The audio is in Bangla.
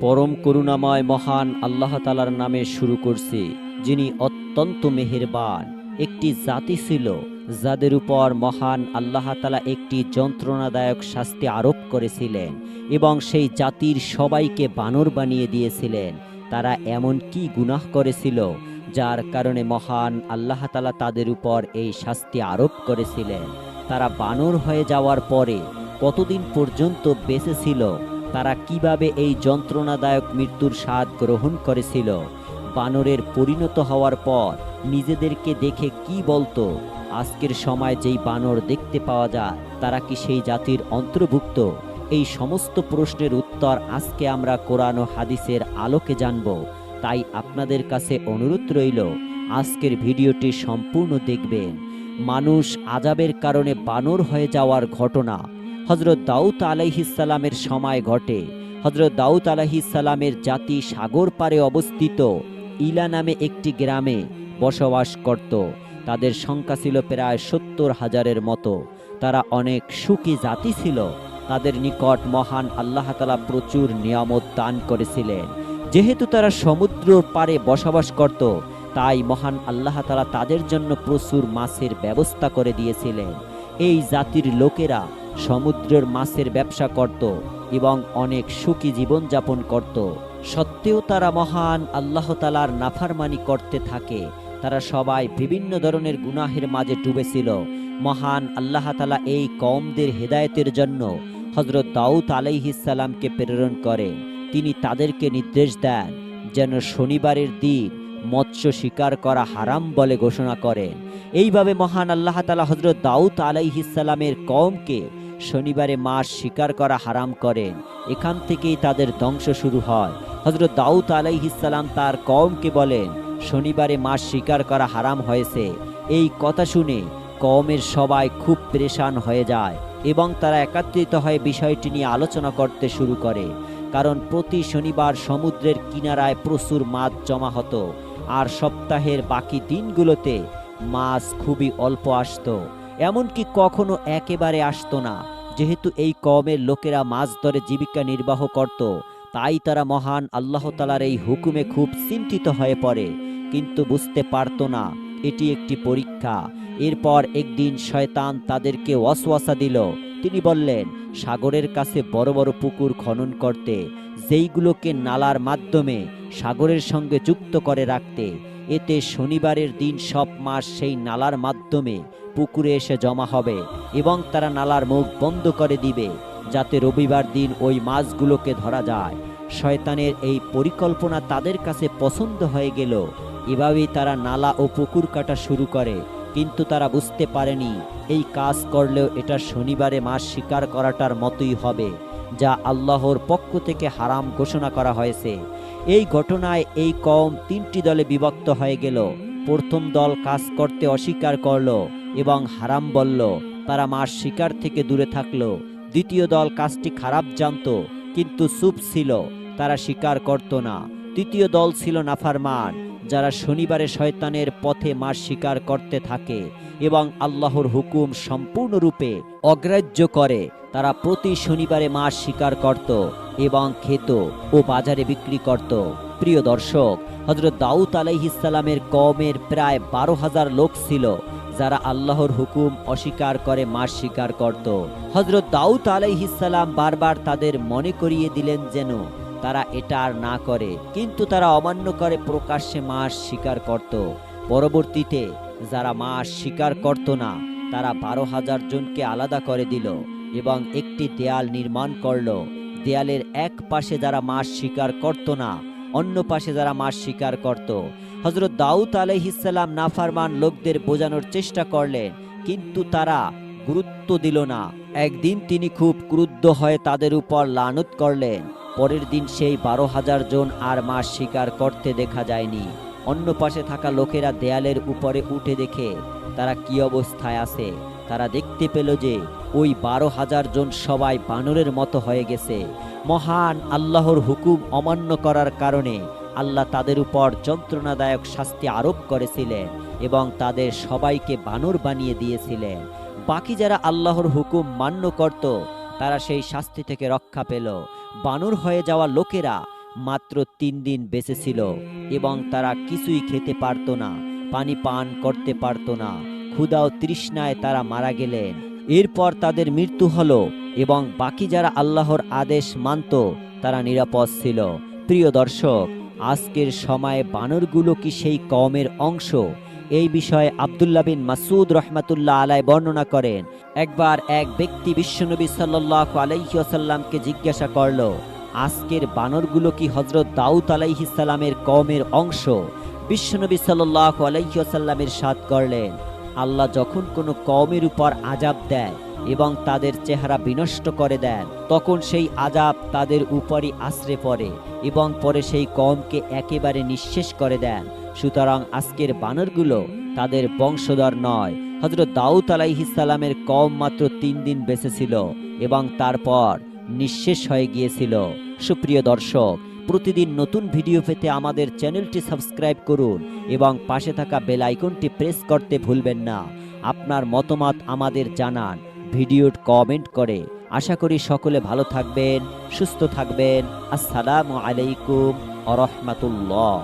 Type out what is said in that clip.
পরম করুণাময় মহান আল্লাহ তাআলার নামে শুরু করছি, যিনি অত্যন্ত মেহেরবান। একটি জাতি ছিল যাদের উপর মহান আল্লাহ তাআলা একটি যন্ত্রণাদায়ক শাস্তি আরোপ করেছিলেন এবং সেই জাতির সবাইকে বানর বানিয়ে দিয়েছিলেন। তারা এমন কি গুনাহ করেছিল যার কারণে মহান আল্লাহ তাআলা তাদের উপর এই শাস্তি আরোপ করেছিলেন। তারা বানর হয়ে যাওয়ার পরে কতদিন পর্যন্ত বেঁচে ছিল, তারা কিভাবে এই যন্ত্রণাদায়ক মৃত্যুর স্বাদ গ্রহণ করেছিল, বানরের পরিণত হওয়ার পর নিজেদেরকে দেখে কি বলতো, আজকের সময় যেই বানর দেখতে পাওয়া যায় তারা কি সেই জাতির অন্তর্ভুক্ত? এই সমস্ত প্রশ্নের উত্তর আজকে আমরা কোরআন ও হাদিসের আলোকে জানব। তাই আপনাদের কাছে অনুরোধ রইল, আজকের ভিডিওটি সম্পূর্ণ দেখবেন। মানুষ আযাবের কারণে বানর হয়ে যাওয়ার ঘটনা হযরত দাউদ আলাইহিস সালামের সময় ঘটে। হযরত দাউদ আলাইহিস সালামের জাতি সাগর পাড়ে অবস্থিত ইলা নামে একটি গ্রামে বসবাস করত। তাদের সংখ্যা ছিল প্রায় ৭০,০০০-এর মতো। তারা অনেক সুখী জাতি ছিল। তাদের নিকট মহান আল্লাহ তাআলা প্রচুর নিয়ামত দান করেছিলেন। যেহেতু তারা সমুদ্র পাড়ে বসবাস করত, তাই মহান আল্লাহ তাআলা তাদের জন্য প্রচুর মাছের ব্যবস্থা করে দিয়েছিলেন। এই জাতির লোকেরা সমুদ্রের মাছের ব্যবসা করত এবং অনেক সুখী জীবনযাপন করত। সত্ত্বেও তারা মহান আল্লাহ তাআলার নাফরমানি করতে থাকে। তারা সবাই বিভিন্ন ধরনের গুনাহের মাঝে ডুবেছিল। মহান আল্লাহ তাআলা এই কওমদের হেদায়েতের জন্য হযরত দাউদ আলাইহিস সালামকে প্রেরণ করেন। তিনি তাদেরকে নির্দেশ দেন যেন শনিবারের দিন মৎস্য শিকার করা হারাম বলে ঘোষণা করেন। এইভাবে মহান আল্লাহ তাআলা হযরত দাউদ আলাইহিস সালামের কওমকে শনিবারে মাছ শিকার করা হারাম করেন। এখান থেকেই তাদের ধ্বংস শুরু হয়। হযরত দাউদ আলাইহিস সালাম তার কওমকে বলেন, শনিবারে মাছ শিকার করা হারাম হয়েছে। এই কথা শুনে কওমের সবাই খুব পেরেশান হয়ে যায় এবং তারা একত্রিত হয়ে বিষয়টি নিয়ে আলোচনা করতে শুরু করে। কারণ প্রতি শনিবার সমুদ্রের কিনারায় প্রচুর মাছ জমা হতো, আর সপ্তাহের বাকি দিনগুলোতে মাছ খুবই অল্প আসতো, এমনকি কখনো একেবারে আসতো না। যেহেতু এই কওমের লোকেরা মাছ ধরে জীবিকা নির্বাহ করত, তাই তারা মহান আল্লাহ তাআলার এই হুকুমে খুব চিন্তিত হয়ে পড়ে, কিন্তু বুঝতে পারত না এটি একটি পরীক্ষা। এরপর একদিন শয়তান তাদেরকে ওয়াসওয়াসা দিল। তিনি বললেন, সাগরের কাছে বড় বড় পুকুর খনন করতে, যেইগুলোকে নালার মাধ্যমে সাগরের সঙ্গে যুক্ত করে রাখতে। এতে শনিবারের দিন সব মাছ সেই নালার মাধ্যমে পুকুরে এসে জমা হবে এবং তারা নালার মুখ বন্ধ করে দিবে, যাতে রবিবার দিন ওই মাছগুলোকে ধরা যায়। শয়তানের এই পরিকল্পনা তাদের কাছে পছন্দ হয়ে গেল। এভাবেই তারা নালা ও পুকুর কাটা শুরু করে। কিন্তু তারা বুঝতে পারেনি এই কাজ করলেও এটা শনিবারে মাছ শিকার করাটার মতোই হবে, যা আল্লাহর পক্ষ থেকে হারাম ঘোষণা করা হয়েছে। এই ঘটনায় এই কওম তিনটি দলে বিভক্ত হয়ে গেল। প্রথম দল কাজ করতে অস্বীকার করলো এবং হারাম বলল, তারা মাছ শিকার থেকে দূরে থাকলো। দ্বিতীয় দল কাজটি খারাপ জানতো কিন্তু চুপ ছিল, তারা স্বীকার করত না। তৃতীয় দল ছিল নাফরমান, যারা শনিবারে শয়তানের পথে মাছ শিকার করতে থাকে এবং আল্লাহর হুকুম সম্পূর্ণরূপে অগ্রাহ্য করে। তারা প্রতি শনিবারে মাছ শিকার করত এবং খেত ও বাজারে বিক্রি করত। প্রিয় দর্শক, হযরত দাউদ আলাইহিস সালামের কওমের প্রায় 12,000 লোক ছিল যারা আল্লাহর হুকুম অস্বীকার করে মাছ শিকার করত। হযরত দাউদ আলাইহিস সালাম বারবার তাদের মনে করিয়ে দিলেন যেন তারা এটা আর না করে, কিন্তু তারা অমান্য করে প্রকাশ্যে মাছ শিকার করত। পরবর্তীতে যারা মাছ শিকার করত না, তারা 12,000 জনকে আলাদা করে দিল এবং একটি দেয়াল নির্মাণ করল। দেয়ালের এক পাশে যারা মাছ শিকার করত না, অন্য পাশে যারা মাছ শিকার করত। হযরত দাউদ আলাইহিস সালাম নাফরমান লোকদের বোঝানোর চেষ্টা করলেন, কিন্তু তারা গুরুত্ব দিল না। একদিন তিনি খুব ক্রুদ্ধ হয়ে তাদের উপর লানত করলেন। পরের দিন সেই 12,000 জন আর মাছ শিকার করতে দেখা যায়নি। অন্য পাশে থাকা লোকেরা দেয়ালের উপরে উঠে দেখে তারা কি অবস্থায় আছে। তারা দেখতে পেল যে ওই 12,000 জন সবাই বানরের মতো হয়ে গেছে। মহান আল্লাহর হুকুম অমান্য করার কারণে আল্লাহ তাদের উপর যন্ত্রণাদায়ক শাস্তি আরোপ করেছিলেন এবং তাদের সবাইকে বানর বানিয়ে দিয়েছিলেন। বাকি যারা আল্লাহর হুকুম মান্য করত, তারা সেই শাস্তি থেকে রক্ষা পেল। বানর হয়ে যাওয়া লোকেরা মাত্র 3 দিন বেঁচে ছিল এবং তারা কিছুই খেতে পারত না, পানি পান করতে পারত না। ক্ষুধা ও তৃষ্ণায় তারা মারা গেলেন। এরপর তাদের মৃত্যু হলো এবং বাকি যারা আল্লাহর আদেশ মানত তারা নিরাপদ ছিল। প্রিয় দর্শক, আজকের সময়ে বানরগুলো কি সেই কওমের অংশ? এই বিষয়ে আব্দুল্লাহ বিন মাসউদ রহমাতুল্লাহ আলাইহি বর্ণনা করেন, একবার এক ব্যক্তি বিশ্বনবী সাল্লাল্লাহু আলাইহি ওয়াসাল্লামকে জিজ্ঞাসা করল, আজকের বানরগুলো কি হযরত দাউদ আলাইহিস সালামের কওমের অংশ? বিশ্বনবী সাল্লাল্লাহু আলাইহি ওয়াসাল্লাম ইরশাদ করলেন, আল্লাহ যখন কোনো কওমের উপর আযাব দেয় এবং তাদের চেহারা বিনষ্ট করে দেন, তখন সেই আযাব তাদের উপরই আছড়ে পড়ে এবং পরে সেই কওমকে একেবারে নিঃশেষ করে দেন। সুতরাং আজকের বানরগুলো তাদের বংশধর নয়। হযরত দাউদ আলাইহিস সালামের কওম মাত্র 3 দিন বেঁচে ছিল এবং তারপর নিঃশেষ হয়ে গিয়েছিল। সুপ্রিয় দর্শক, প্রতিদিন নতুন ভিডিও পেতে আমাদের চ্যানেলটি সাবস্ক্রাইব করুন এবং পাশে থাকা বেল আইকনটি প্রেস করতে ভুলবেন না। আপনার মতামত আমাদের জানান ভিডিওর কমেন্ট করে। আশা করি সকলে ভালো থাকবেন, সুস্থ থাকবেন। আসসালামু আলাইকুম ওয়া রাহমাতুল্লাহ।